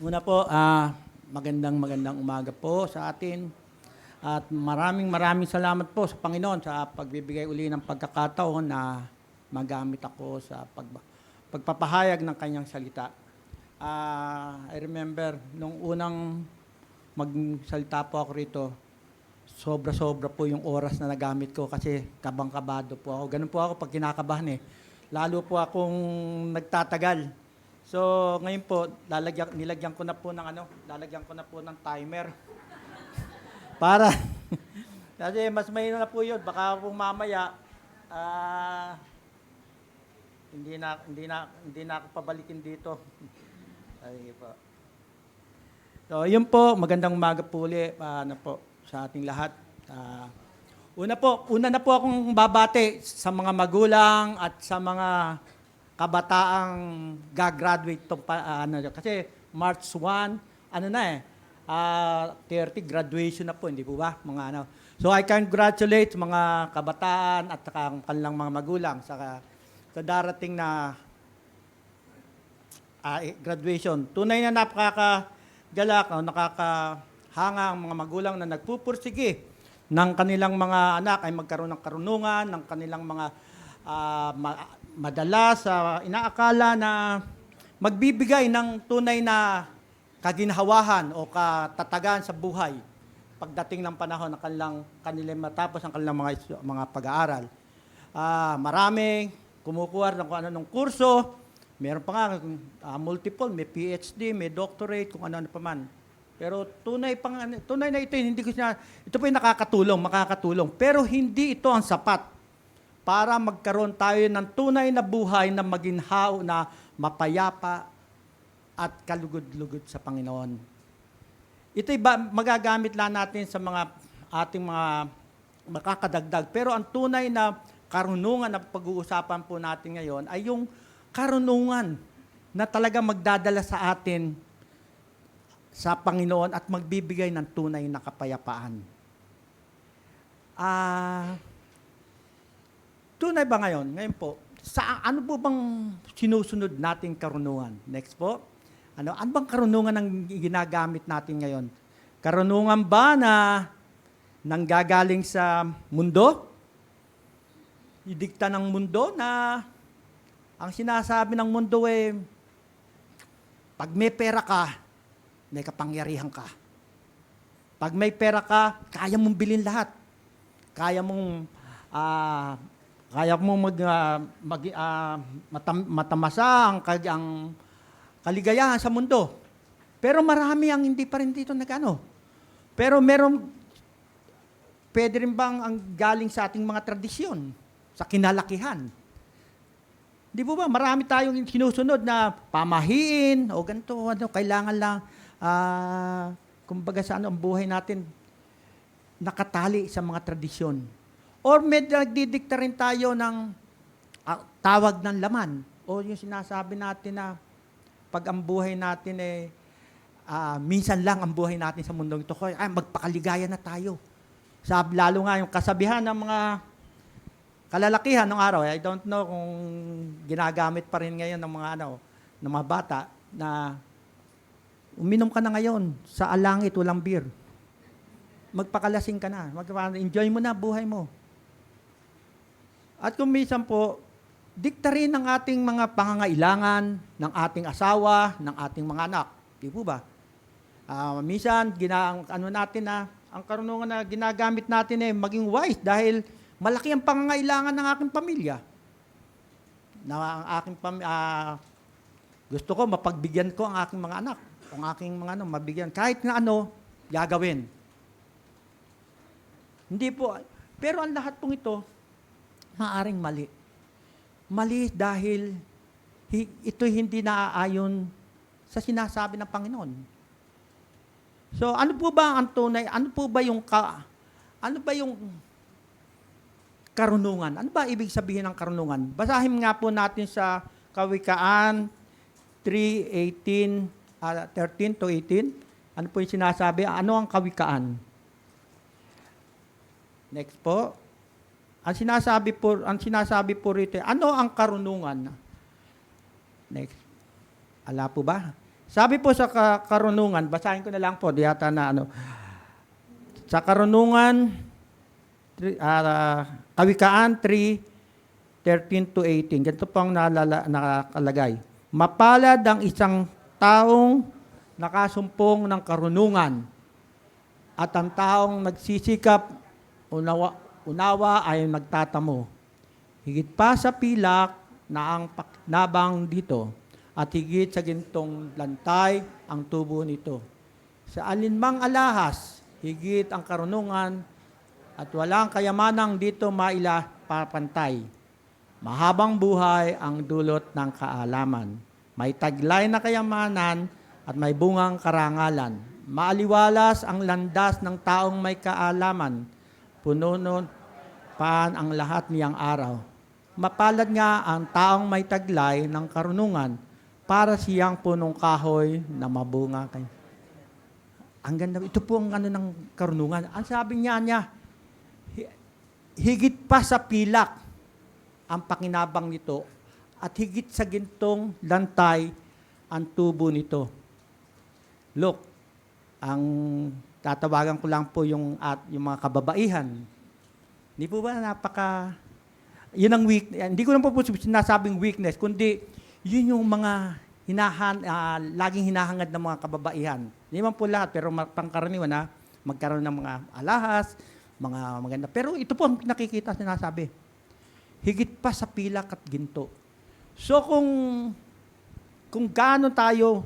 Una po, magandang umaga po sa atin. At maraming salamat po sa Panginoon sa pagbibigay uli ng pagkakataon na magamit ako sa pagpapahayag ng kanyang salita. I remember, nung unang magsalita po ako rito, sobra-sobra po yung oras na nagamit ko kasi kabang-kabado po ako. Ganun po ako pag kinakabahan eh. Lalo po akong nagtatagal. So, ngayon po, nilagyan ko na po ng timer. Para, kasi mas mahina na po yun. Baka po mamaya, hindi na ako pabalikin dito. Ay po. So, yun po, magandang umaga po ulit sa ating lahat. Una na po akong babate sa mga magulang at sa mga kabataang gagraduate kasi March 1, 30 graduation na po, hindi po ba? So I congratulate mga kabataan at ang kanilang mga magulang sa darating na graduation. Tunay na napakagalak, nakakahanga ang mga magulang na nagpupursige ng kanilang mga anak ay magkaroon ng karunungan, ng kanilang mga madalas inaakala na magbibigay ng tunay na kaginhawahan o katatagan sa buhay pagdating ng panahon ng kanilang matapos ang kanilang mga pag-aaral. Maraming kumukuha ng kung ano ng kurso, meron pa nga multiple, may PhD, may doctorate, kung ano pa man. Pero tunay na ito, ito po yung makakatulong, pero hindi ito ang sapat para magkaroon tayo ng tunay na buhay na maginhaw na mapayapa at kalugod-lugod sa Panginoon. Ito'y magagamit lang natin sa ating mga makakadagdag. Pero ang tunay na karunungan na pag-uusapan po natin ngayon ay yung karunungan na talaga magdadala sa atin sa Panginoon at magbibigay ng tunay na kapayapaan. Tunay ba ngayon? Ngayon po, ano po bang sinusunod nating karunungan? Next po. Ano bang karunungan ang ginagamit natin ngayon? Karunungan ba na nanggagaling sa mundo? Idikta ng mundo na ang sinasabi ng mundo pag may pera ka, may kapangyarihan ka. Pag may pera ka, kaya mong bilhin lahat. Kaya mong matamasa ang kaligayahan sa mundo. Pero marami ang hindi pa rin dito Pero pwede rin bang ang galing sa ating mga tradisyon, sa kinalakihan? Di po ba, marami tayong sinusunod na pamahiin o ganito, kailangan lang, kumbaga ang buhay natin nakatali sa mga tradisyon. Or nagdidikta rin tayo ng tawag ng laman. O yung sinasabi natin na pag ang buhay natin minsan lang ang buhay natin sa mundong ito, magpakaligaya na tayo. Lalo nga yung kasabihan ng mga kalalakihan ng araw. I don't know kung ginagamit pa rin ngayon ng mga bata na uminom ka na ngayon sa alangit walang beer. Magpakalasing ka na. Enjoy mo na buhay mo. At kung minsan po, dikta rin ng ating mga pangangailangan, ng ating asawa, ng ating mga anak. Di po ba? Minsan, ang karunungan na ginagamit natin maging wise dahil malaki ang pangangailangan ng aking pamilya. Gusto ko, mapagbigyan ko ang aking mga anak. Ang aking mga mabigyan. Kahit nga gagawin. Hindi po. Pero ang lahat pong ito, maaring mali. Mali dahil ito hindi naaayon sa sinasabi ng Panginoon. So, ano po ba ang tunay? Ano ba yung karunungan? Ano ba ibig sabihin ng karunungan? Basahin nga po natin sa Kawikaan 3:13 to 18. Ano po yung sinasabi? Ano ang kawikaan? Next po. Ang sinasabi po rito, ano ang karunungan? Next. Ala po ba? Sabi po sa karunungan, basahin ko na lang po, di yata na ano. Sa karunungan, Kawikaan 3:13 to 18. Ganito pang nakalagay. Mapalad ang isang taong nakasumpong ng karunungan at ang taong nagsisikap unawa ay nagtatamo. Higit pa sa pilak na ang paknabang dito at higit sa gintong lantay ang tubo nito. Sa alinmang alahas, higit ang karunungan at walang kayamanang dito maila papantay. Mahabang buhay ang dulot ng kaalaman. May taglay na kayamanan at may bungang karangalan. Maaliwalas ang landas ng taong may kaalaman. Puno paan ang lahat niyang araw. Mapalad nga ang taong may taglay ng karunungan para siyang punong kahoy na mabunga. Ang ganda. Ito po ang ano ng karunungan. Ang sabi niya, higit pa sa pilak ang pakinabang nito at higit sa gintong lantay ang tubo nito. Look, ang tatawagan ko lang po yung mga kababaihan. Hindi po ba yun ang weakness. Hindi ko lang po sinasabing weakness, kundi yun yung mga laging hinahangad ng mga kababaihan. Hindi man po lahat, pero pangkaraniwan magkaroon ng mga alahas, mga maganda. Pero ito po ang nakikita, sinasabi. Higit pa sa pilak at ginto. So kung gaano tayo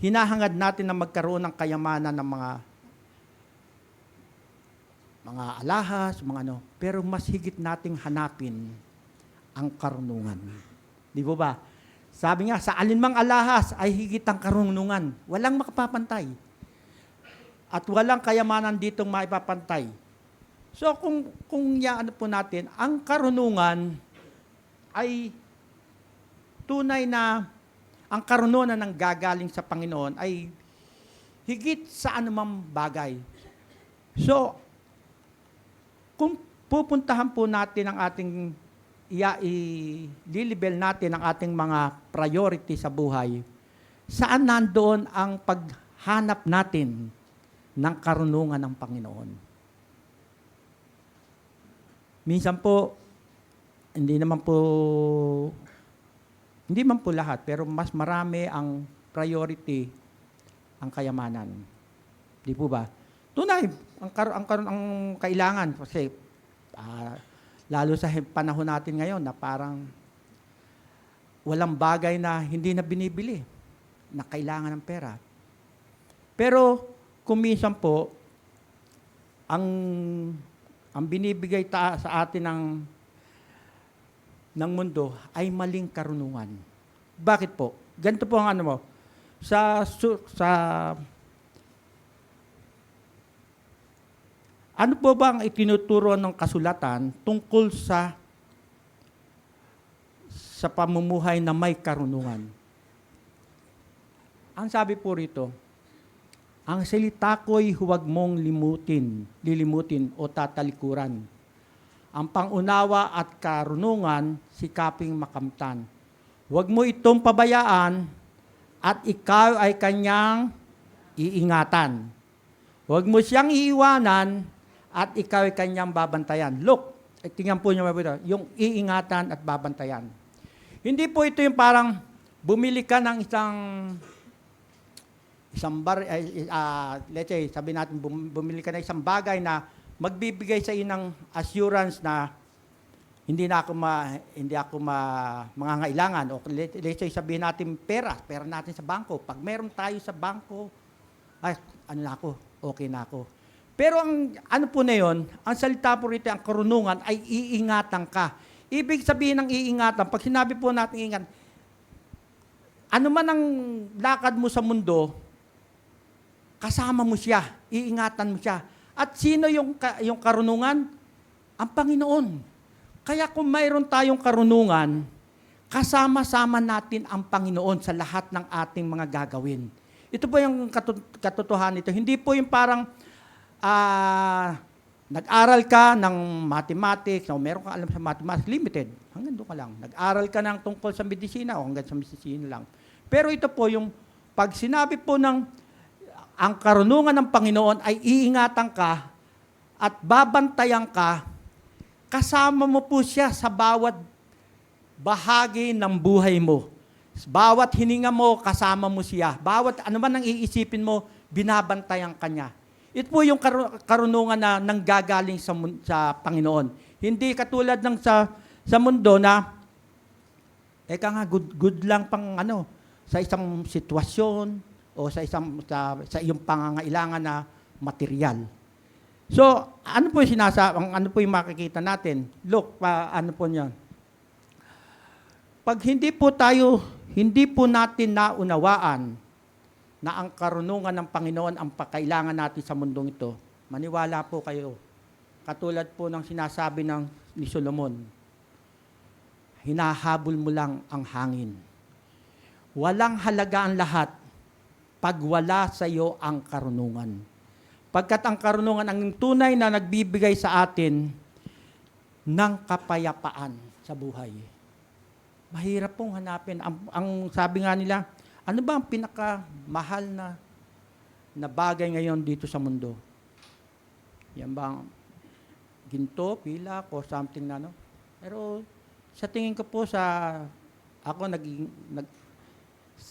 hinahangad natin na magkaroon ng kayamanan ng mga alahas, mga ano, pero mas higit nating hanapin ang karunungan. Di ba ba? Sabi nga, sa alinmang alahas ay higit ang karunungan. Walang makapapantay. At walang kayamanan ditong maipapantay. So kung ano po natin, ang karunungan ay tunay na ang karunungan ng gagaling sa Panginoon ay higit sa anumang bagay. So, kung pupuntahan po natin ang ating i-lilibel natin ang ating mga priority sa buhay, saan nandoon ang paghanap natin ng karunungan ng Panginoon? Minsan po, hindi man po lahat, pero mas marami ang priority ang kayamanan. Di po ba? Tunay, ang kailangan kasi lalo sa panahon natin ngayon na parang walang bagay na hindi na binibili na kailangan ng pera. Pero kung minsan po ang binibigay sa atin ng mundo ay maling karunungan. Bakit po? Ganito po ang ano mo. Ano po ba ang itinuturo ng kasulatan tungkol sa pamumuhay na may karunungan? Ang sabi po rito, ang salita ko'y huwag mong lilimutin o tatalikuran. Ang pangunawa at karunungan, sikaping makamtan. Huwag mo itong pabayaan at ikaw ay kanyang iingatan. Huwag mo siyang iiwanan at ikaw ay kanyang babantayan. Look, tingnan po niyo yung iingatan at babantayan. Hindi po ito yung parang bumili ka ng let's say, sabi natin, bumili ka ng isang bagay na magbibigay sa inang assurance na hindi ako mangangailangan. O let's say, sabihin natin pera natin sa bangko. Pag meron tayo sa bangko, okay na ako. Pero ano po na yun, ang salita po rito, ang karunungan, ay iingatan ka. Ibig sabihin ng iingatan, pag sinabi po natin iingatan, ano man ang lakad mo sa mundo, kasama mo siya, iingatan mo siya. At sino yung karunungan? Ang Panginoon. Kaya kung mayroon tayong karunungan, kasama-sama natin ang Panginoon sa lahat ng ating mga gagawin. Ito po yung katotohanan nito. Hindi po yung parang nag-aral ka ng mathematics, o meron kang alam sa mathematics, limited. Hanggang doon ka lang. Nag-aral ka ng tungkol sa medisina, o hanggang sa medisina lang. Pero ito po yung Pag sinabi po ng ang karunungan ng Panginoon ay iingatan ka at babantayan ka, kasama mo po siya sa bawat bahagi ng buhay mo. Bawat hininga mo, kasama mo siya. Bawat ano man ang iisipin mo, binabantayan ka niya. Ito po yung karunungan na nanggagaling sa Panginoon. Hindi katulad ng sa mundo na, eka nga, good lang pang sa isang sitwasyon o sa iyong pangangailangan na material. So, ano po yung ano po yung makikita natin? Look, ano po niyan? Pag hindi po natin naunawaan na ang karunungan ng Panginoon ang pakailangan natin sa mundong ito, maniwala po kayo. Katulad po ng sinasabi ni Solomon, hinahabol mo lang ang hangin. Walang halaga ang lahat pag wala sa iyo ang karunungan. Pagkat ang karunungan ang tunay na nagbibigay sa atin ng kapayapaan sa buhay. Mahirap pong hanapin. Ang sabi nga nila, ano ba ang pinakamahal na bagay ngayon dito sa mundo? Yan ba ang ginto, pilak, o something na, no? Pero sa tingin ko po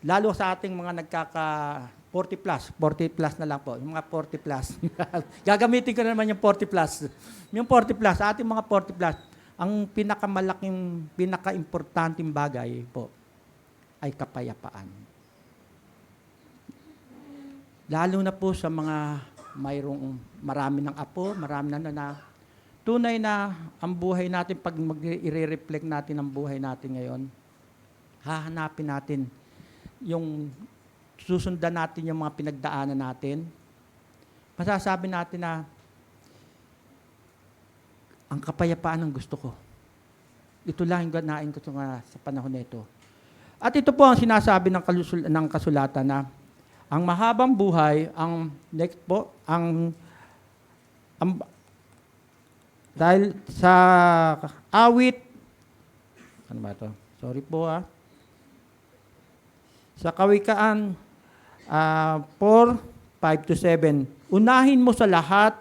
lalo sa ating mga 40 plus na lang po, yung mga 40 plus. Gagamitin ko na naman yung 40 plus. Yung 40 plus, sa ating mga 40 plus, ang pinaka-importanting bagay po ay kapayapaan. Lalo na po sa mga marami ng apo, marami na tunay na ang buhay natin, pag i-reflect natin ang buhay natin ngayon, hahanapin natin susundan natin yung mga pinagdaanan natin. Masasabi natin na ang kapayapaan ang gusto ko. Ito lang yung ganain ko sa panahon na ito. At ito po ang sinasabi ng kasulatan na ang mahabang buhay, ang next po, dahil sa awit, ano ba ito? Sorry po sa Kawikaan 4:5-7, unahin mo sa lahat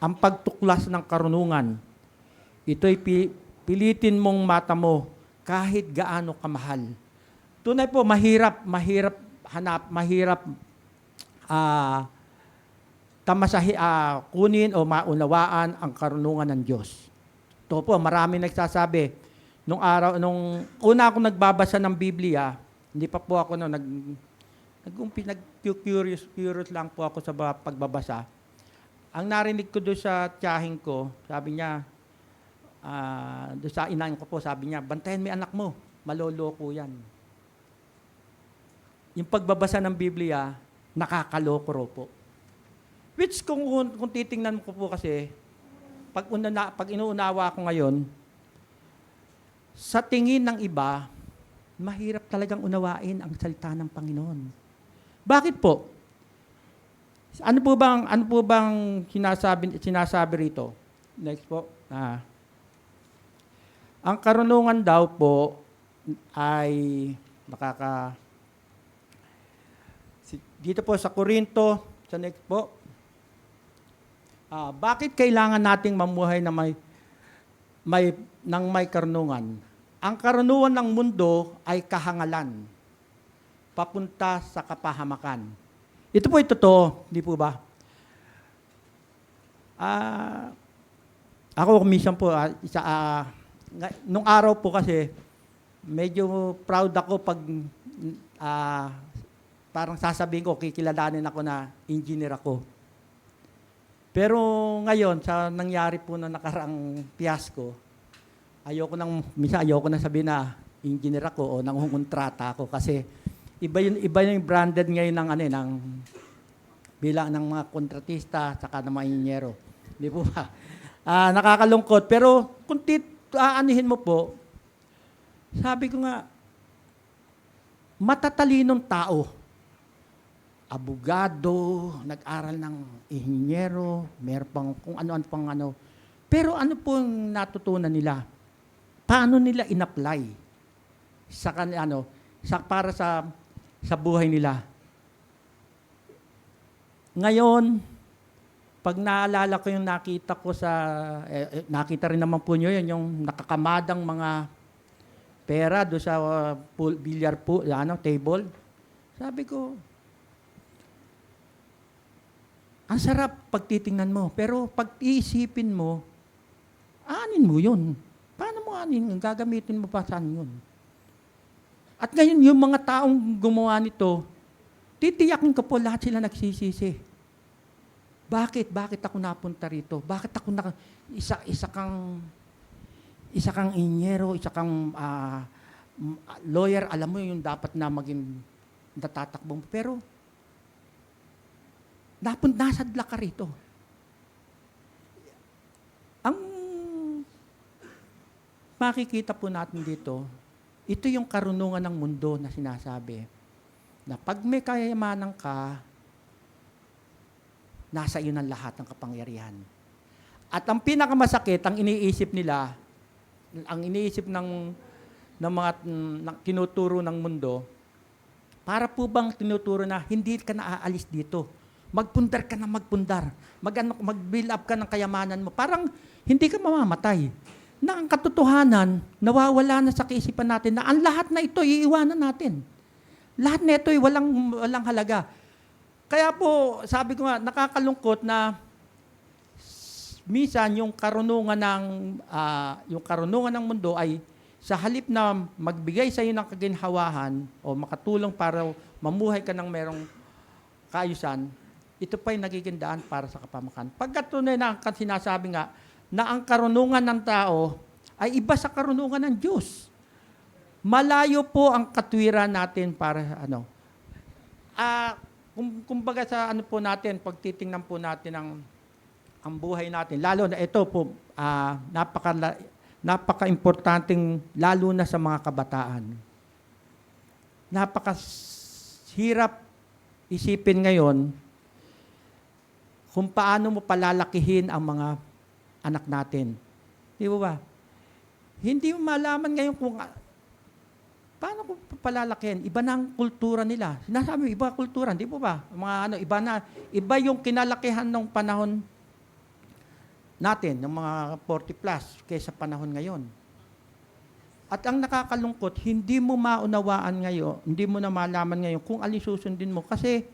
ang pagtuklas ng karunungan. Ito'y pilitin mong mata mo kahit gaano kamahal. Tunay po, mahirap kunin o maunawaan ang karunungan ng Diyos. Ito po, marami nagsasabi. Nung una akong nagbabasa ng Biblia, hindi pa po ako nag-curious lang po ako sa pagbabasa. Ang narinig ko doon sa tiyahin ko, sabi niya, doon sa inahin ko po, sabi niya, bantayan mo yung anak mo, maloloko yan. Yung pagbabasa ng Biblia, nakakaloko po. Which kung titingnan ko po kasi, pag inuunawa ko ngayon, sa tingin ng iba, mahirap talagang unawain ang salita ng Panginoon. Bakit po? Ano po bang sinasabi rito? Next po. Ang karunungan daw po ay dito po sa Korinto, sa next po. Bakit kailangan nating mamuhay na may karunungan? Ang karunungan ng mundo ay kahangalan, papunta sa kapahamakan. Ito po ay totoo, di po ba? Ako minsan po, nung araw po kasi, medyo proud ako pag parang sasabihin ko, kikilalanin ako na engineer ako. Pero ngayon, sa nangyari po na nakarang fiasco, ayoko na sabihin na engineer ako o nangungontrata ako kasi iba yung branded ngayon ng bilang ng mga kontratista saka ng mga inhinyero. Di po ba? Nakakalungkot. Pero kung aanihin mo po, sabi ko nga, matatalinong tao, abogado, nag-aral ng inhinyero, meron pang kung ano-ano pang ano. Pero ano po ang natutunan nila? Paano nila in-apply para sa buhay nila? Ngayon, pag naalala ko yung nakita ko sa, nakita rin naman po nyo yun, yung nakakamadang mga pera do sa billiard pool, table. Sabi ko, ang sarap pag titingnan mo, pero pag iisipin mo, anin mo yun. Paano mo anin? Gagamitin mo pa saan yun? At ngayon, yung mga taong gumawa nito, titiyakin ko po lahat sila nagsisisi. Bakit? Bakit ako napunta rito? Bakit ako isa kang inyero, isa kang lawyer, alam mo yung dapat na maging natatakbong. Pero, nasadla ka rito. Ang makikita po natin dito, ito yung karunungan ng mundo na sinasabi. Na pag may kayamanan ka, nasa iyo ng lahat ng kapangyarihan. At ang pinakamasakit, ang iniisip nila, ang iniisip ng mga tinuturo ng mundo, para po bang tinuturo na hindi ka na aalis dito? Magpundar ka na magpundar. Mag-build up ka ng kayamanan mo. Parang hindi ka mamamatay. Na ang katotohanan, nawawala na sa kaisipan natin na ang lahat na ito iiwanan natin. Lahat na ito ay walang halaga. Kaya po, sabi ko nga, nakakalungkot na minsan yung karunungan ng mundo ay sa halip na magbigay sa iyo ng kaginhawahan o makatulong para mamuhay ka ng merong kaayusan, ito pa yung nagiging daan para sa kapamakan. Pagkatunay na sinasabi nga na ang karunungan ng tao ay iba sa karunungan ng Diyos. Malayo po ang katwiran natin para kumbaga sa po natin, pag titingnan po natin ang buhay natin, lalo na ito po, napaka-importanting lalo na sa mga kabataan. Napakahirap isipin ngayon kung paano mo palalakihin ang mga anak natin. Di ba? Hindi mo malaman ngayon kung paano ko palalakihin. Iba na ang kultura nila. Sinasabi mo, iba kultura, di ba? Iba yung kinalakihan ng panahon natin, ng mga 40 plus, kaysa panahon ngayon. At ang nakakalungkot, hindi mo maunawaan ngayon, hindi mo na malaman ngayon kung alin susundin mo. Kasi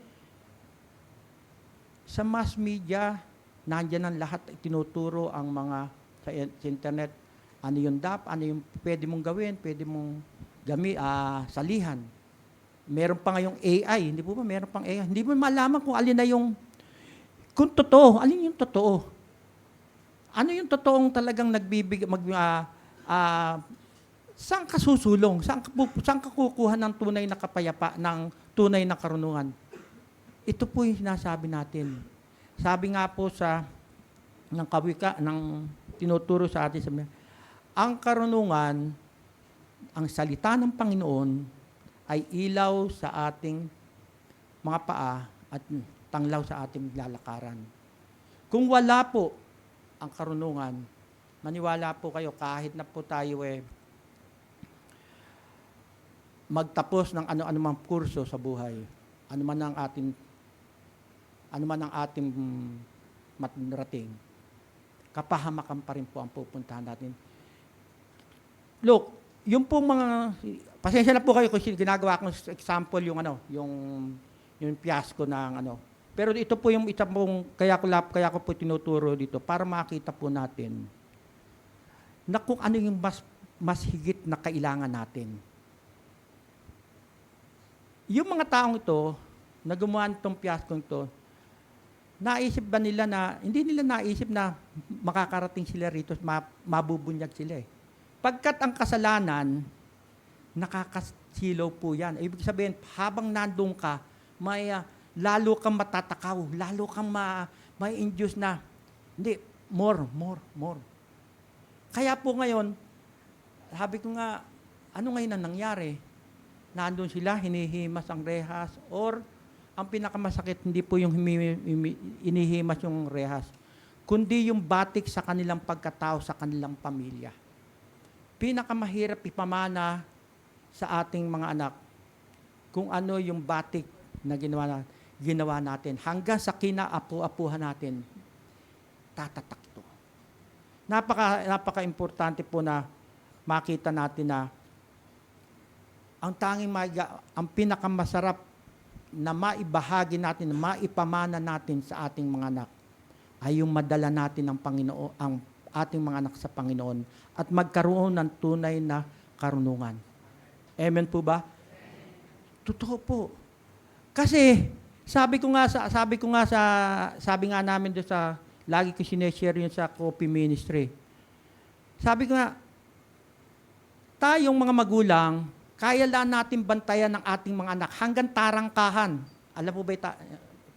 sa mass media, nandiyan ang lahat, tinuturo ang mga sa internet, ano yung ano yung pwede mong gawin, pwede mong salihan. Meron pa ngayong AI, hindi po ba? Meron pang AI. Hindi mo malaman kung alin na kung totoo, alin yung totoo. Ano yung totoong talagang saan ka susulong? Saan ka kukuha ng tunay na ng tunay na karunungan? Ito po yung sinasabi natin. Sabi nga po ng tinuturo sa atin, ang karunungan, ang salita ng Panginoon ay ilaw sa ating mga paa at tanglaw sa ating lalakaran. Kung wala po ang karunungan, maniwala po kayo kahit na po tayo magtapos ng ano-ano mang kurso sa buhay, ano man ang ating matarating, kapahamakan pa rin po ang pupuntahan natin. Look, yung pong pasensya na po kayo kung ginagawa kong example yung fiasco ng Pero ito po yung isa pong, kaya ko po tinuturo dito para makita po natin na kung ano yung mas higit na kailangan natin. Yung mga taong ito, na gumawa nitong fiasco ito, naisip ba nila hindi nila naisip na makakarating sila rito, mabubunyag sila . Pagkat ang kasalanan, nakakasilaw po yan. Ibig sabihin, habang nandun ka, lalo kang matatakaw, lalo kang may induce na, hindi, more. Kaya po ngayon, sabi ko nga, ano ngayon ang nangyari? Nandun sila, hinihimas ang rehas, or ang pinakamasakit, hindi po yung inihimas yung rehas, kundi yung batik sa kanilang pagkatao, sa kanilang pamilya. Pinakamahirap ipamana sa ating mga anak kung ano yung batik na ginawa na. ginawa natin. Hanggang sa kinaapu-apuhan natin, tatatak ito. Napaka-importante po na makita natin na ang pinakamasarap na maibahagi natin, na maipamana natin sa ating mga anak ay yung madala natin ang Panginoon, ang ating mga anak sa Panginoon at magkaroon ng tunay na karunungan. Amen po ba? Totoo po. Kasi sabi nga namin doon sa lagi ko sineshare yun sa Coffee Ministry. Sabi ko nga, tayong mga magulang, kaya lang natin bantayan ng ating mga anak hanggang tarangkahan. Alam mo ba,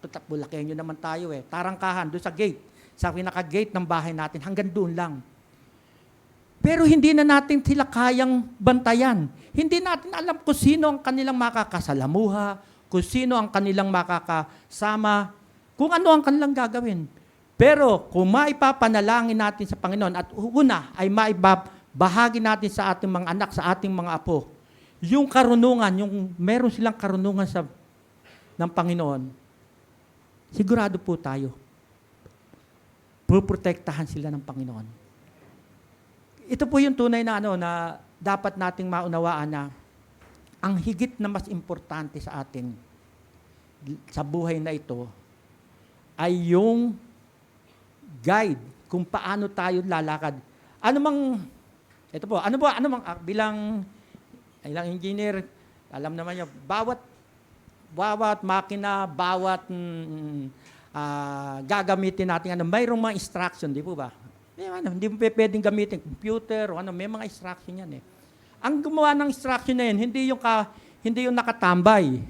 Bulakenyo naman tayo tarangkahan, doon sa gate, sa pinaka-gate ng bahay natin, hanggang doon lang. Pero hindi na natin sila kayang bantayan. Hindi natin alam kung sino ang kanilang makakasalamuha, kung sino ang kanilang makakasama, kung ano ang kanilang gagawin. Pero kung maipapanalangin natin sa Panginoon at una ay maibabahagi natin sa ating mga anak, sa ating mga apo, yung karunungan, yung meron silang karunungan ng Panginoon, sigurado po tayo, puprotektahan sila ng Panginoon. Ito po yung tunay na na dapat nating maunawaan na ang higit na mas importante sa atin sa buhay na ito ay yung guide kung paano tayo lalakad. Bilang engineer, alam naman niyo, bawat makina, bawat gagamitin natin, mayroong mga instruction, di po ba? Hindi mo pwedeng gamitin computer o may mga instruction yan Ang gumawa ng instruction na yan, hindi yung nakatambay.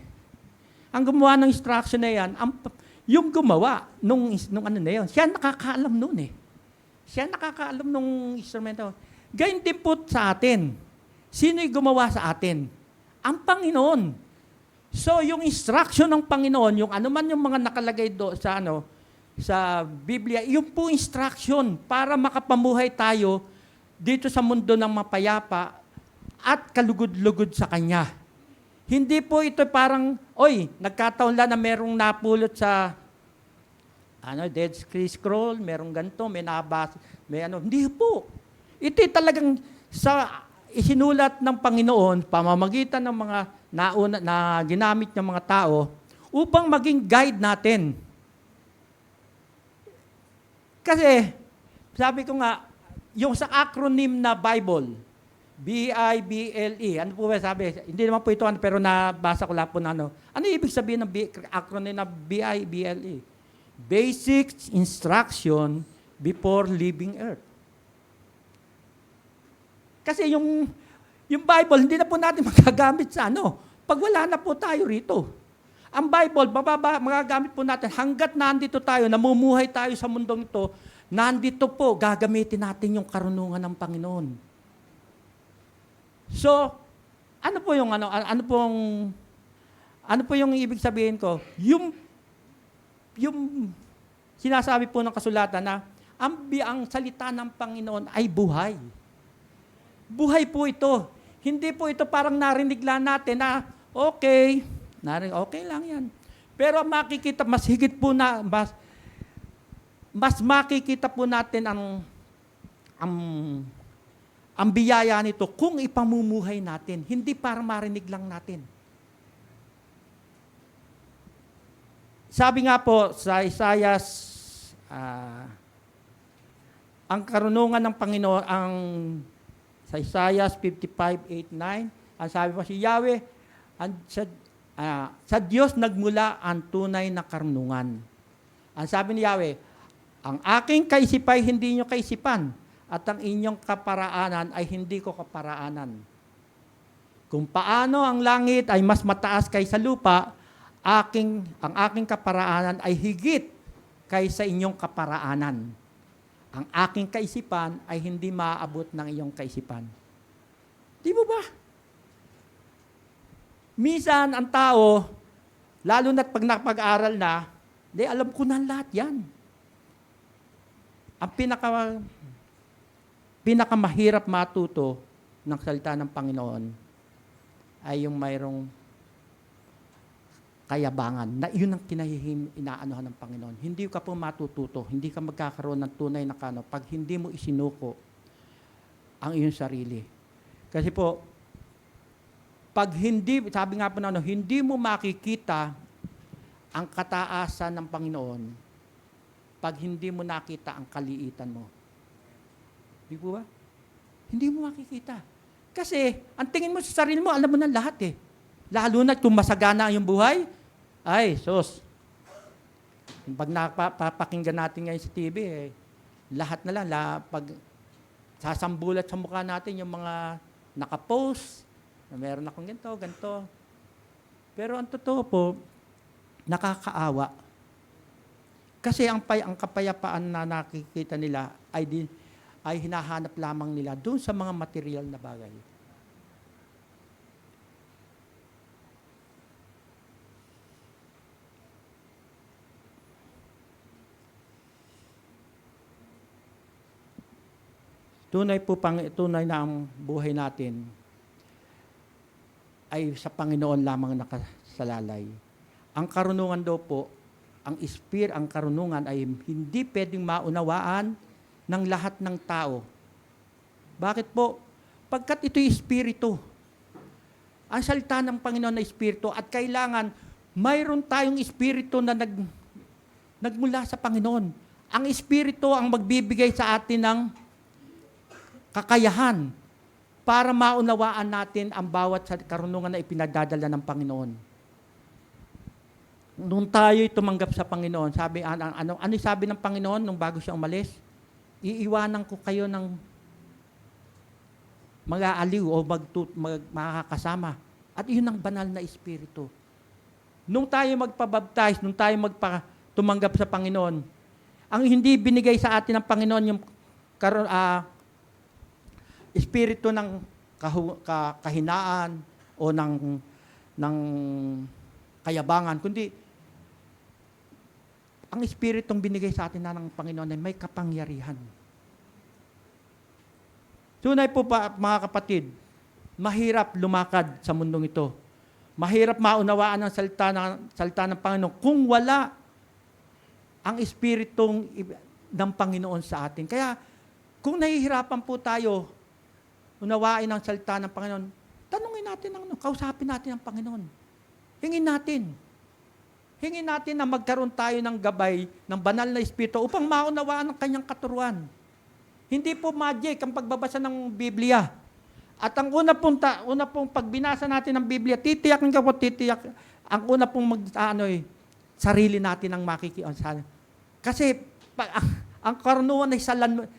Ang gumawa ng instruction na yan, yung gumawa nung na yun, siya nakakaalam nun Siya nakakaalam nung instrumento. Gayun din po sa atin. Sino yung gumawa sa atin? Ang Panginoon. So, yung instruction ng Panginoon, yung anuman yung mga nakalagay do sa Biblia, yung po instruction para makapamuhay tayo dito sa mundo ng mapayapa at kalugod-lugod sa Kanya. Hindi po ito parang, nagkataon lang na merong napulot sa Dead Sea Scroll, merong ganito, may nabasa, hindi po. Ito talagang isinulat ng Panginoon, pamamagitan ng mga na ginamit ng mga tao, upang maging guide natin. Kasi, sabi ko nga, yung sa acronym na Bible, B-I-B-L-E. Ano po ba sabi? Hindi naman po ito, pero nabasa ko lang po na Ano ibig sabihin ng acronym na B-I-B-L-E? Basic Instruction Before Leaving Earth. Kasi yung Bible, hindi na po natin magagamit sa pag wala na po tayo rito. Ang Bible, magagamit po natin hanggat nandito tayo, namumuhay tayo sa mundong ito, nandito po, gagamitin natin yung karunungan ng Panginoon. So, ano po yung ibig sabihin ko? Yung sinasabi po ng kasulatan na ang salita ng Panginoon ay buhay. Buhay po ito. Hindi po ito parang narinig lang natin na okay lang yan. Pero makikita, mas higit po na, mas makikita po natin ang biyaya nito kung ipamumuhay natin, hindi para marinig lang natin. Sabi nga po sa Isaiah, ang karunungan ng Panginoon, sa Isaiah 55:8-9, ang sabi po si Yahweh, sa Diyos nagmula ang tunay na karunungan. Ang sabi ni Yahweh, ang aking kaisipay hindi nyo kaisipan, at ang inyong kaparaanan ay hindi ko kaparaanan. Kung paano ang langit ay mas mataas kaysa lupa, ang aking kaparaanan ay higit kaysa inyong kaparaanan. Ang aking kaisipan ay hindi maaabot ng iyong kaisipan. Di mo ba? Minsan, ang tao, lalo na't pag napag-aral na, alam ko na lahat yan. Ang pinakamahirap matuto ng salita ng Panginoon ay yung mayroong kayabangan, na yun ang inaanuhan ng Panginoon. Hindi ka po matututo, hindi ka magkakaroon ng tunay na kano pag hindi mo isinuko ang iyong sarili. Kasi po, pag hindi, sabi nga po na hindi mo makikita ang kataasan ng Panginoon pag hindi mo nakita ang kaliitan mo. Di po ba? Hindi mo makikita. Kasi, ang tingin mo sa sarili mo, alam mo na lahat eh. Lalo na kung masagana yung buhay, ay, sus. Pag napapakinggan natin ngayon sa TV, lahat na lang, pag sasambulat sa mukha natin yung mga nakapost, na meron akong ganito. Pero ang totoo po, nakakaawa. Kasi ang kapayapaan na nakikita nila ay hinahanap lamang nila doon sa mga material na bagay. Tunay na ang buhay natin ay sa Panginoon lamang nakasalalay. Ang karunungan daw po, ang karunungan ay hindi pwedeng maunawaan ng lahat ng tao. Bakit po? Pagkat ito'y espiritu. Ang salita ng Panginoon na espiritu at kailangan mayroon tayong espiritu na nagmula sa Panginoon. Ang espiritu ang magbibigay sa atin ng kakayahan para maunawaan natin ang bawat karunungan na ipinagdadala ng Panginoon. Nung tayo'y tumanggap sa Panginoon, ano sabi ng Panginoon nung bago siya umalis? Iiwanan ko kayo ng mag-aaliw o makakasama. At iyon ang banal na espiritu. Nung tayo magpabaptize, nung tayo tumanggap sa Panginoon, ang hindi binigay sa atin ng Panginoon yung espiritu ng kahinaan o ng kayabangan, kundi ang espiritong binigay sa atin na ng Panginoon ay may kapangyarihan. Tunay po pa, mga kapatid, mahirap lumakad sa mundong ito. Mahirap maunawaan ang salita ng Panginoon kung wala ang espiritong ng Panginoon sa atin. Kaya, kung nahihirapan po tayo unawain ang salita ng Panginoon, tanungin natin kausapin natin ang Panginoon. Hingin natin na magkaroon tayo ng gabay ng banal na espiritu upang maunawaan ang kanyang katuruan. Hindi po magic ang pagbabasa ng Biblia. At ang una pong pagbinasa natin ng Biblia, titiyak, ang una pong sarili natin ang makikion. Kasi ang karunungan ay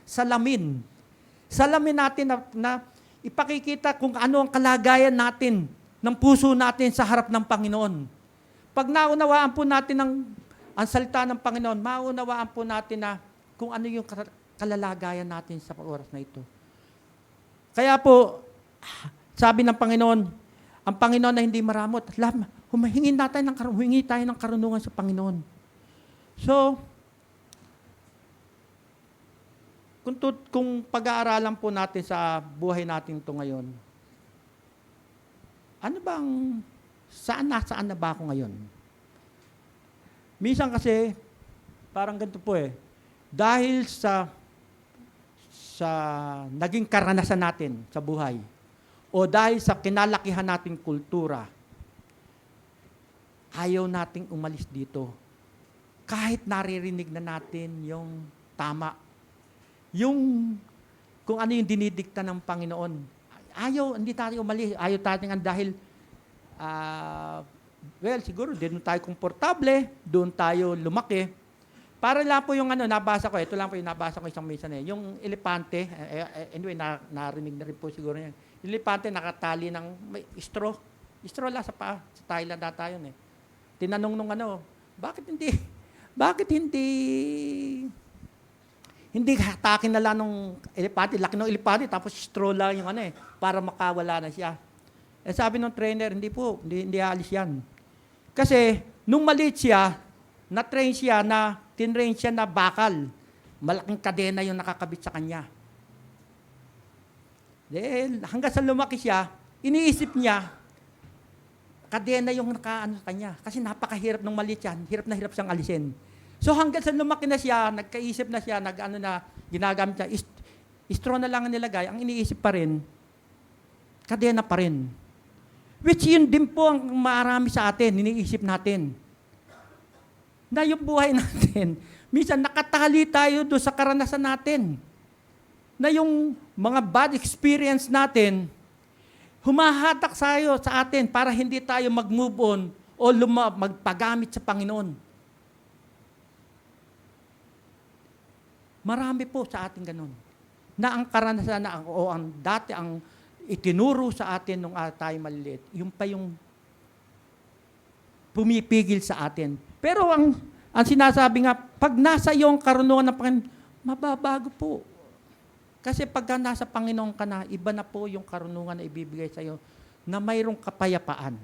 salamin. Salamin natin na ipakikita kung ano ang kalagayan natin ng puso natin sa harap ng Panginoon. Pag naunawaan po natin ang salita ng Panginoon, maunawaan po natin na kung ano yung kalalagayan natin sa oras na ito. Kaya po, sabi ng Panginoon, ang Panginoon na hindi maramot, humingi tayo ng karunungan sa Panginoon. So, kung pag-aaralan po natin sa buhay natin ito ngayon, saan na ba ako ngayon? Minsan kasi, parang ganito po dahil sa naging karanasan natin sa buhay, o dahil sa kinalakihan nating kultura, ayaw nating umalis dito. Kahit naririnig na natin yung tama, kung ano yung dinidikta ng Panginoon. Hindi tayo umalis. Ayaw tayo dahil, siguro, doon tayo komportable, doon tayo lumaki. Para lang po yung nabasa ko, ito lang po yung nabasa ko isang minsan yung elepante, anyway, narinig na rin po siguro yan. Elepante nakatali ng may straw. Straw lang sa paa. Sa Thailand na tayo Tinanong nung bakit hindi hatakin na lang ng elepante, laki ng elepante, tapos straw lang yung para makawala na siya. Sabi ng trainer, hindi alis yan. Kasi, nung maliit siya, tinrain siya na bakal. Malaking kadena yung nakakabit sa kanya. Dahil hanggang sa lumaki siya, iniisip niya, kadena yung nakaano sa kanya. Kasi napakahirap ng maliit yan. Hirap na hirap siyang alisin. So hanggang sa lumaki na siya, nagkaisip na siya, ginagamit niya, straw na lang ang nilagay, ang iniisip pa rin, kadena pa rin. Which yun din po ang marami sa atin, iniisip natin. Na yung buhay natin, minsan nakatali tayo doon sa karanasan natin. Na yung mga bad experience natin, humahatak sayo sa atin para hindi tayo mag-move on o magpagamit sa Panginoon. Marami po sa atin ganun. Na ang karanasan o ang dati ang itinuro sa atin nung tayo maliliit, yung pa yung pumipigil sa atin. Pero ang sinasabi nga, pag nasa iyo ang karunungan ng Panginoon, mababago po. Kasi pagka nasa Panginoon ka na, iba na po yung karunungan na ibibigay sa iyo na mayroong kapayapaan.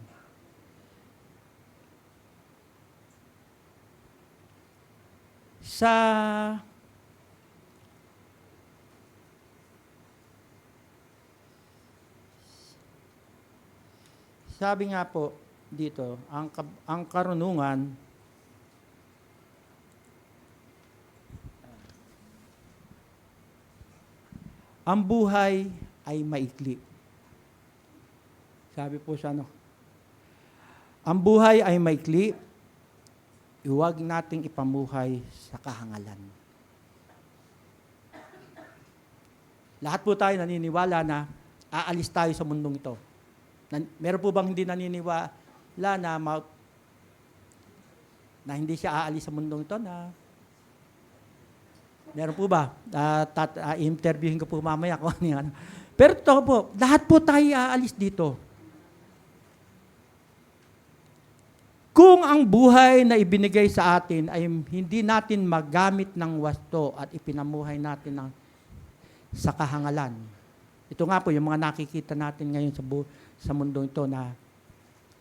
Sabi nga po dito, ang karunungan, ang buhay ay maikli. Sabi po siya, ang buhay ay maikli, huwag nating ipamuhay sa kahangalan. Lahat po tayo naniniwala na aalis tayo sa mundong ito. Meron po bang hindi naniniwala na hindi siya aalis sa mundong ito? Meron po ba? Interviewin ko po mamaya kung ano yan. Pero ito po, lahat po tayo aalis dito. Kung ang buhay na ibinigay sa atin ay hindi natin magamit ng wasto at ipinamuhay natin sa kahangalan. Ito nga po, yung mga nakikita natin ngayon sa mundo ito na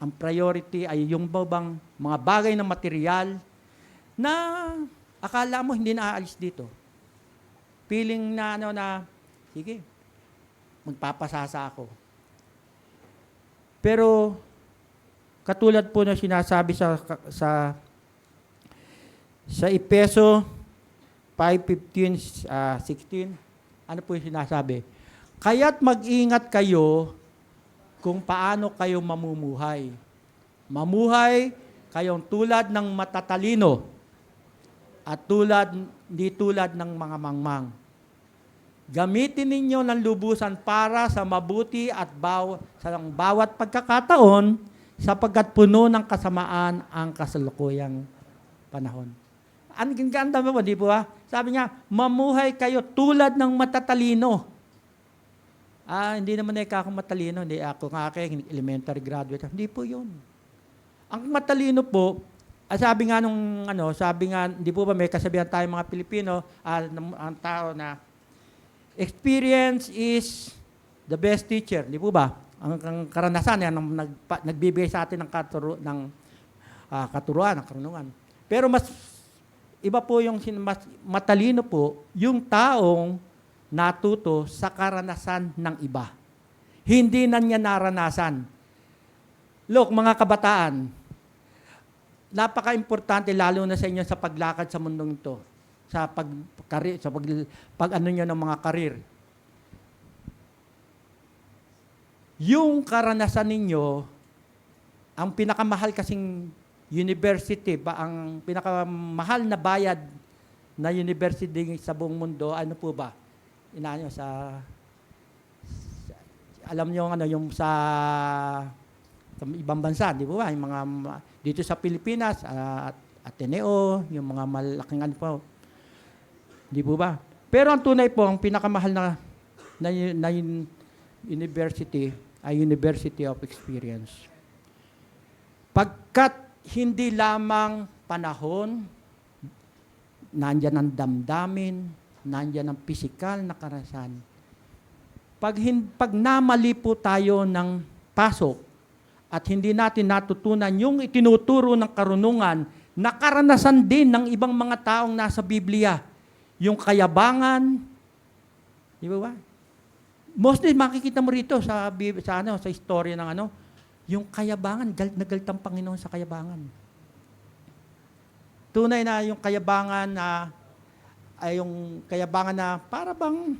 ang priority ay yung bang mga bagay na material na akala mo hindi na aalis dito. Feeling na sige, magpapasasa ako. Pero, katulad po na sinasabi sa Efeso 5:15, 16, ano po yung sinasabi? Kaya't mag-ingat kayo kung paano kayo mamumuhay. Mamuhay kayong tulad ng matatalino at hindi tulad ng mga mangmang. Gamitin ninyo ng lubusan para sa mabuti at sa bawat pagkakataon sapagkat puno ng kasamaan ang kasalukuyang panahon. Ang ganda mo, di po ba? Sabi niya, mamuhay kayo tulad ng matatalino. Hindi naman ako matalino, hindi ako elementary graduate. Hindi po yun. Ang matalino po, sabi nga, hindi po ba may kasabihan tayo mga Pilipino, ang tao na, experience is the best teacher. Di po ba? Ang karanasan yan, nagbibigay sa atin ng katuruan, ng karunungan. Pero mas, iba po yung mas matalino po, yung taong natuto sa karanasan ng iba. Hindi na niya naranasan. Look, mga kabataan, napaka-importante lalo na sa inyo sa paglakad sa mundong ito, sa pag-ano niyo ng mga karir. Yung karanasan ninyo, ang pinakamahal kasing university, ang pinakamahal na bayad na university sa buong mundo, ano po ba? Alam niyo yung sa ibang bansa, di ba? Yung mga dito sa Pilipinas, Ateneo, yung mga malaking di po ba? Pero ang tunay po, ang pinakamahal na university ay University of Experience. Pagkat hindi lamang panahon, nandyan ang damdamin, nandyan ang pisikal na karanasan. Pag namali po tayo ng pasok at hindi natin natutunan yung itinuturo ng karunungan na karanasan din ng ibang mga taong nasa Biblia, yung kayabangan, di ba? Mostly makikita mo rito sa istorya ng Yung kayabangan, galit na galit ang Panginoon sa kayabangan. Tunay na yung kayabangan na ay yung kayabangan na para bang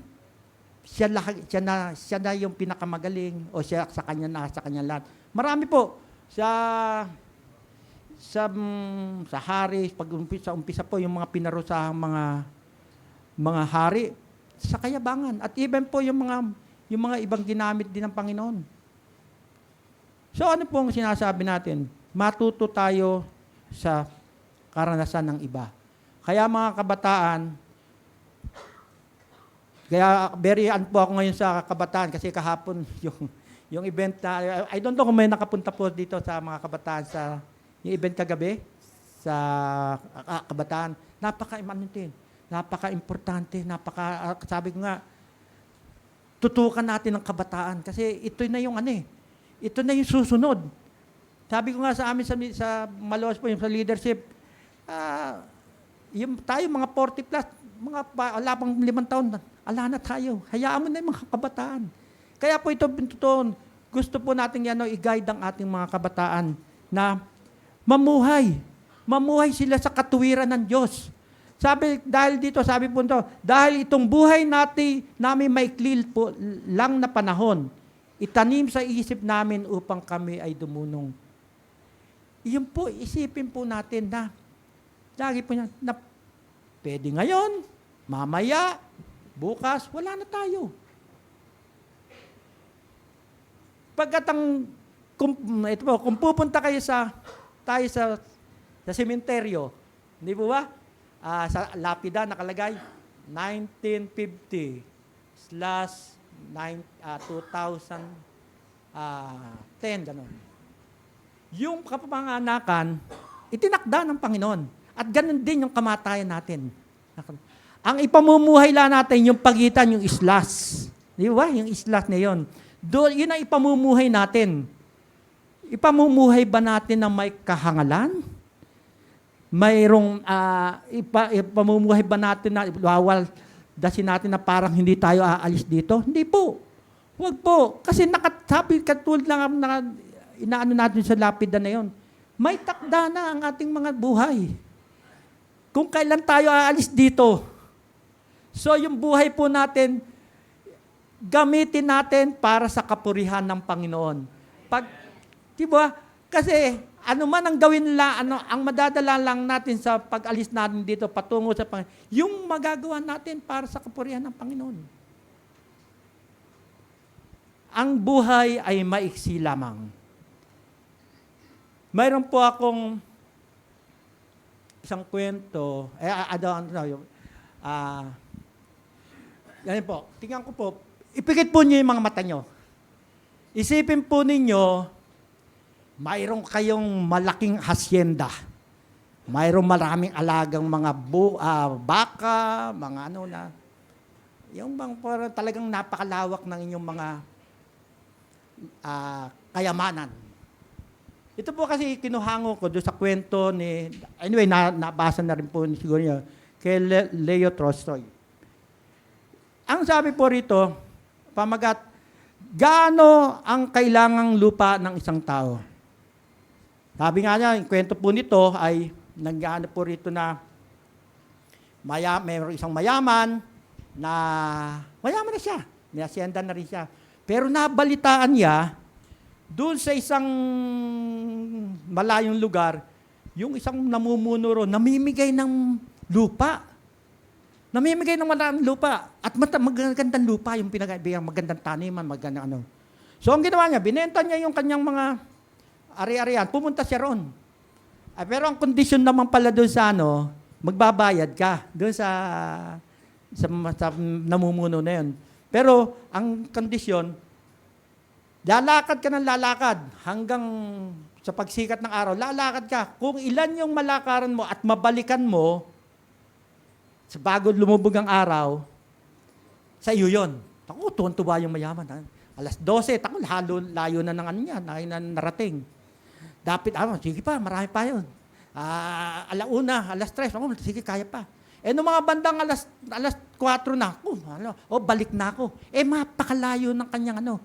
siya na yung pinakamagaling o siya sa kanya lahat. Marami po sa hari, pag umpisa po yung mga pinarusahang mga hari sa kayabangan at even po yung mga ibang ginamit din ng Panginoon. So ano pong sinasabi natin? Matuto tayo sa karanasan ng iba. Kaya mga kabataan, kaya very po ako ngayon sa kabataan kasi kahapon yung event na, I don't know kung may nakapunta po dito sa mga kabataan sa yung event kagabi sa kabataan. Napaka-importante, sabi ko nga, tutukan natin ang kabataan kasi ito na yung ito na yung susunod. Sabi ko nga sa amin sa Malolos po, yung sa leadership, yung tayo mga 40 plus, wala pang 5 taon, ala na tayo. Hayaan mo na yung mga kabataan. Kaya po ito, gusto po natin i-guide ang ating mga kabataan na mamuhay sila sa katuwiran ng Diyos. Sabi po ito, dahil itong buhay namin maikli po lang na panahon, itanim sa isip namin upang kami ay dumunong. Iyon po, isipin po natin na, lagi po na pwede ngayon, mamaya, bukas, wala na tayo. Kung pupunta kayo sa sementeryo, hindi po ba? Sa lapida nakalagay 1950/2010 ganun. Yung kapamanganakan itinakda ng Panginoon at ganun din yung kamatayan natin. Ang ipamumuhay lang natin yung pagitan, yung islas. Di ba? Yung islas na yun. Yun ang ipamumuhay natin. Ipamumuhay ba natin na may kahangalan? Mayroong ipamumuhay ba natin na dasin natin na parang hindi tayo aalis dito? Hindi po. Huwag po. Kasi sabi katulad lang na inaano natin sa lapida na yon. May takda na ang ating mga buhay. Kung kailan tayo aalis dito. So yung buhay po natin, gamitin natin para sa kapurihan ng Panginoon. Di ba? Kasi ano man ang gawin nila, ang madadala lang natin sa pag-alis natin dito patungo sa Panginoon, yung magagawa natin para sa kapurihan ng Panginoon. Ang buhay ay maiksi lamang. Mayroon po akong isang kwento, yan po, tingnan ko po, ipikit po niyo yung mga mata niyo. Isipin po ninyo, mayroon kayong malaking hasyenda. Mayroon maraming alagang mga baka, mga yung bang talagang napakalawak ng inyong mga kayamanan. Ito po kasi kinuhango ko doon sa kwento anyway, nabasa na rin po siguro niya, kay Leo Tolstoy. Ang sabi po rito, pamagat, gaano ang kailangang lupa ng isang tao? Sabi nga niya, yung kwento po nito ay nag-ano po rito na mayroong isang mayaman na siya. May asyenda na rin siya. Pero nabalitaan niya, doon sa isang malayong lugar, yung isang namumuno ron, namimigay ng lupa. Namimigay ng maraming lupa. At magandang lupa, yung pinagabigyan, magandang taniman, magandang So ang ginawa niya, binenta niya yung kanyang mga ari-arian, pumunta siya ron. Pero ang kondisyon naman pala doon sa magbabayad ka doon sa namumuno na yun. Pero ang kondisyon, lalakad ka ng lalakad hanggang sa pagsikat ng araw, lalakad ka. Kung ilan yung malakaran mo at mabalikan mo, sa bago lumubog ang araw, sa iyo yun. Ako, tuwan-tuwa yung mayaman. Alas 12, layo na ng narating. Dapat, sige pa, marami pa yun. Alauna, alas 3, sige, kaya pa. Nung mga bandang alas 4 na, balik na ako. Mapakalayo ng kanyang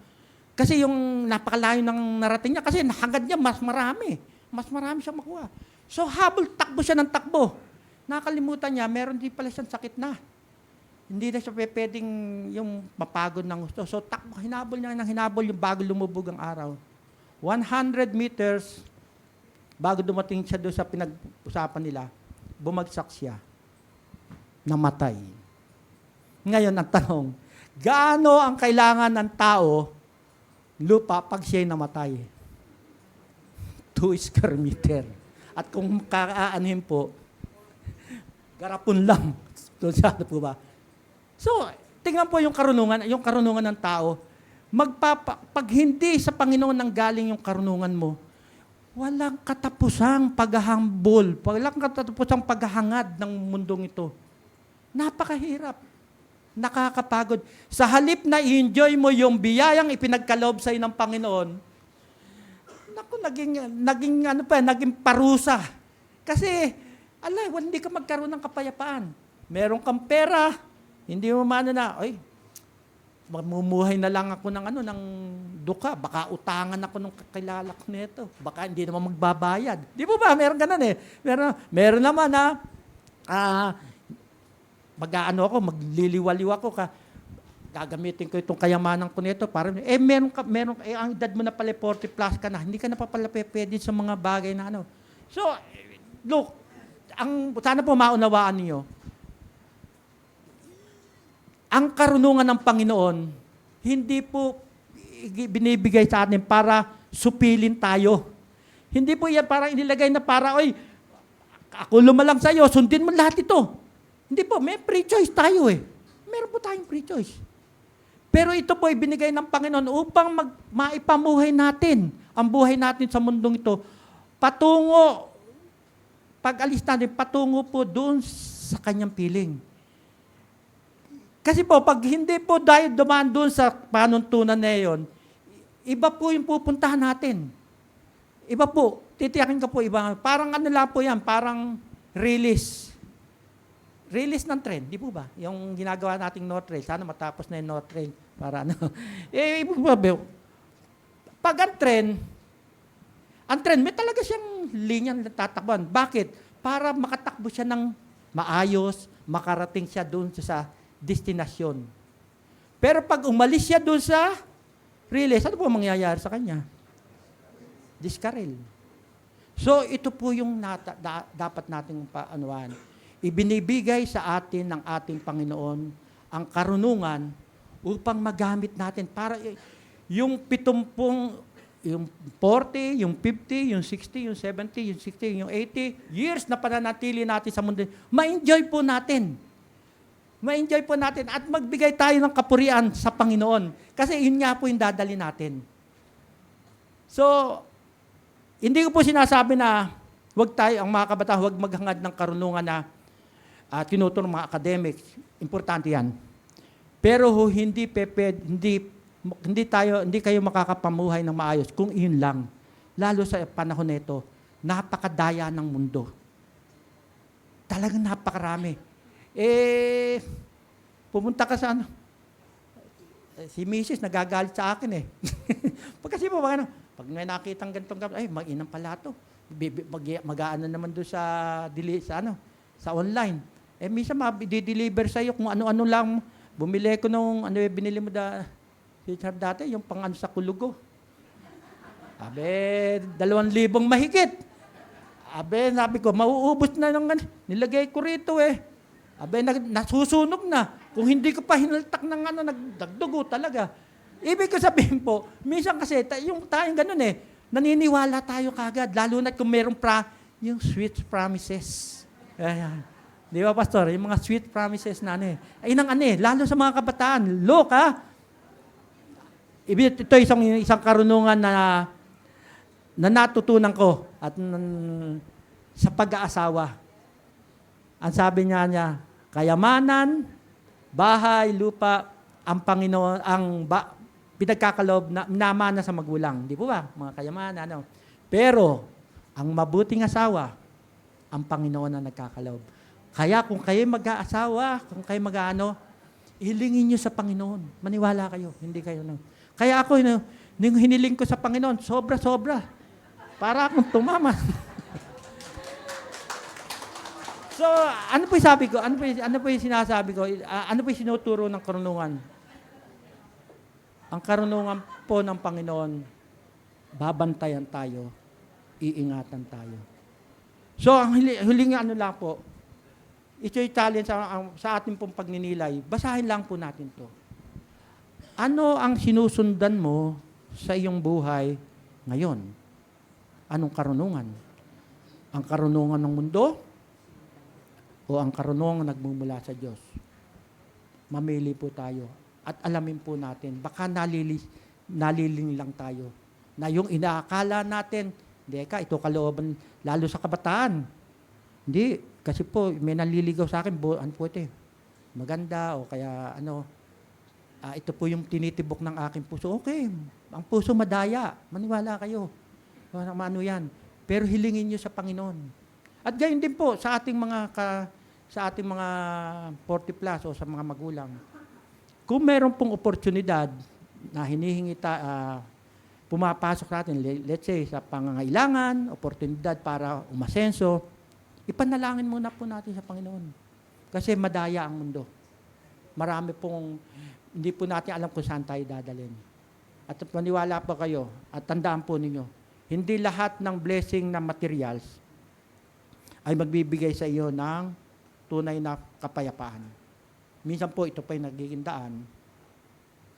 Kasi yung napakalayo ng narating niya, kasi hangad niya mas marami. Mas marami siyang makuha. So habol, takbo siya ng takbo. Nakalimutan niya, meron din pala siyang sakit na. Hindi na siya pwedeng yung mapagod ng gusto. So takbo, hinabol niya ng hinabol yung bago lumubog ang araw. 100 meters, bago dumating siya doon sa pinag-usapan nila, bumagsak siya. Namatay. Ngayon ang tanong, gaano ang kailangan ng tao, lupa, pag siya'y namatay? 2 square meter. At kung kaanuhin po, garapon lang. Doon siya, ano po ba? So, tingnan po yung karunungan ng tao. Pag hindi sa Panginoon nang galing yung karunungan mo, walang katapusang paghahambol, walang katapusang paghahangad ng mundong ito. Napakahirap. Nakakapagod. Sa halip na i-enjoy mo yung biyayang ipinagkaloob sa'yo ng Panginoon, naku, naging parusa. Kasi, hindi ka magkaroon ng kapayapaan. Meron kang pera, hindi mo ay, mamumuhay na lang ako ng duka. Baka utangan ako ng kakilala ko nito. Baka hindi naman magbabayad. Di po ba? Meron ganun eh. Meron naman na, magliliwaliw ako gagamitin ko itong kayamanan ko nito para ang edad mo na pala 40 plus ka na, hindi ka na pa pala pwede sa mga bagay na ano. So, look, sana po maunawaan niyo. Ang karunungan ng Panginoon, hindi po binibigay sa atin para supilin tayo. Hindi po yan para inilagay na para, ako lumalang sa iyo, sundin mo lahat ito. Hindi po, may free choice tayo eh. Meron po tayong free choice. Pero ito po ay binigay ng Panginoon upang maipamuhay natin ang buhay natin sa mundong ito. Pag alis natin, patungo po doon sa kanyang piling. Kasi po, pag hindi po dahil dumaan doon sa panuntunan na yun, iba po yung pupuntahan natin. Iba po, titiyakin ka po iba. Parang lang po yan, parang release. Release ng trend, di po ba? Yung ginagawa nating North Rail, sana matapos na yung North Rail para pag ang trend, may talaga siyang linya na tatakban. Bakit? Para makatakbo siya ng maayos, makarating siya doon sa destinasyon. Pero pag umalis siya doon sa release, ano po mangyayari sa kanya? Diskarel. So, ito po yung dapat nating paanuan. Ibinibigay sa atin ng ating Panginoon ang karunungan upang magamit natin para yung 70, yung 40, yung 50, yung 60, yung 70, yung 60, yung 80 years na pananatili natin sa mundo, ma-enjoy po natin. Ma-enjoy po natin at magbigay tayo ng kapurian sa Panginoon. Kasi yun nga po yung dadali natin. So, hindi ko po sinasabi na ang mga kabataan, huwag maghangad ng karunungan na tinuturo ng mga academics. Importante yan. Pero hindi kayo makakapamuhay ng maayos kung iyon lang. Lalo sa panahon nito, napakadaya ng mundo. Talagang napakarami. Pumunta ka sa si Mrs. nagagalit sa akin eh. Kasi po, pag may nakitang ganitong mag-inang pala ito. Mag-aano naman doon sa online. Minsan di-deliver sa'yo kung ano-ano lang. Bumili ko nung, binili mo dati, yung sa kulugo. 2,000 mahigit. Sabi ko, mauubos na ng nilagay ko rito eh. Nasusunog na. Kung hindi ko pa hinaltak ng nagdugo talaga. Ibig ko sabihin po, minsan kasi, yung tayong ganun eh, naniniwala tayo kagad, lalo na kung mayroong yung sweet promises. Di ba, Pastor? Yung mga sweet promises na lalo sa mga kabataan. Look, ito isang karunungan na natutunan ko at sa pag-aasawa. Ang sabi niya, kayamanan, bahay, lupa, ang Panginoon, pinagkakaloob na namana sa magulang. Di po ba? Mga kayamanan, Pero, ang mabuting asawa, ang Panginoon ang nagkakaloob. Kaya kung kayo mag-aasawa, kung kayo hilingin nyo sa Panginoon. Maniwala kayo, hindi kayo Kaya ako, nung hiniling ko sa Panginoon, sobra-sobra. Para akong tumama. So, ano po yung sabi ko? Ano po yung sinasabi ko? Ano po yung sinuturo ng karunungan? Ang karunungan po ng Panginoon, babantayan tayo, iingatan tayo. So, ang huling ano lang po, ito yung challenge sa ating pong pagninilay. Basahin lang po natin to. Ano ang sinusundan mo sa iyong buhay ngayon? Anong karunungan? Ang karunungan ng mundo o ang karunungan nagmumula sa Diyos? Mamili po tayo at alamin po natin. Baka naliling lang tayo na yung inaakala natin, ito kalooban, lalo sa kabataan. Hindi, kasi po, may naliligaw sa akin, ano po ito maganda o kaya ito po yung tinitibok ng aking puso. Okay, ang puso madaya, maniwala kayo. Ano yan. Pero hilingin nyo sa Panginoon. At gayon din po sa ating mga 40 plus o sa mga magulang. Kung meron pong oportunidad na hinihingi pumapasok natin, let's say sa pangangailangan, oportunidad para umasenso, ipanalangin muna po natin sa Panginoon. Kasi madaya ang mundo. Marami pong, hindi po natin alam kung saan tayo dadalhin. At maniwala pa kayo, at tandaan po ninyo, hindi lahat ng blessing na materials ay magbibigay sa iyo ng tunay na kapayapaan. Minsan po ito pa yung nagiging daan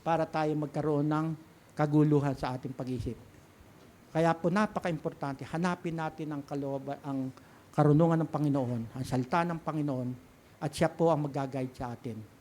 para tayo magkaroon ng kaguluhan sa ating pag-isip. Kaya po napaka-importante, hanapin natin ang karunungan ng Panginoon, ang salita ng Panginoon, at siya po ang mag-guide sa atin.